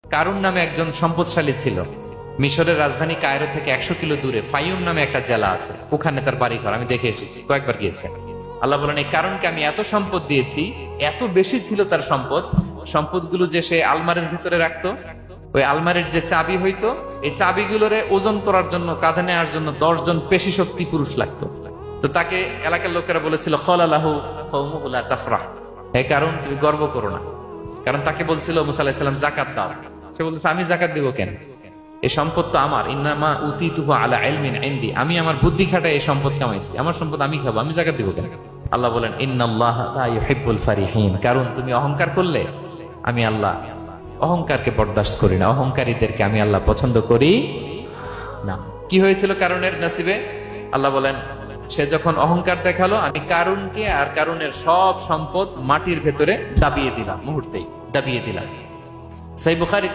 কারুন নামে একজন সম্পদশালী ছিল। মিশরের রাজধানী কায়রো থেকে 100 কিলো দূরে ফাইউম নামে একটা জেলা আছে, ওখানে তার বাড়ি ঘর। আমি দেখে এসেছি, কয়েকবার গিয়েছে। আল্লাহ বলেন, এই কারণকে আমি এত সম্পদ দিয়েছি, এত বেশি ছিল তার সম্পদ, সম্পদগুলো যে সে আলমারির ভিতরে রাখতো, ওই আলমারির যে চাবি হইতো, এই চাবিগুলোরে ওজন করার জন্য, কাঁধে নেওয়ার জন্য 10 জন পেশি শক্তি পুরুষ লাগতো। তো তাকে এলাকার লোকেরা বলেছিল, খলালাহু কওমুহু লা তাফরাহ, এই কারণ তুমি গর্ব করো না। কারণ তাকে বলছিল মুসা আলাইহিস সালাম যাকাত দাও, সে বলতেছে আমি যাকাত দিব কেন, এই সম্পদ তো আমার। ইন্নামা উতিতুহু আলা ইলমিন ইনদি, আমি আমার বুদ্ধি খাটায় এই সম্পদ কামাইছি, আমার সম্পদ আমি খাবো, আমি যাকাত দিব কেন? আল্লাহ বলেন, ইন্নাল্লাহা লা ইউহিব্বুল ফারিহিন, কারণ তুমি অহংকার করলে আমি আল্লাহ অহংকারকে বরদাস্ত করি না, অহংকারীদেরকে আমি আল্লাহ পছন্দ করি না। কি হয়েছিল কারণের নসিবে? আল্লাহ বলেন, সে যখন অহংকার দেখালো, আমি কারুনকে আর কারুনের সব সম্পদ মাটির ভেতরে দাবিয়ে দিলাম, মুহূর্তেই দাবিয়ে দিলাম। সহিহ বুখারী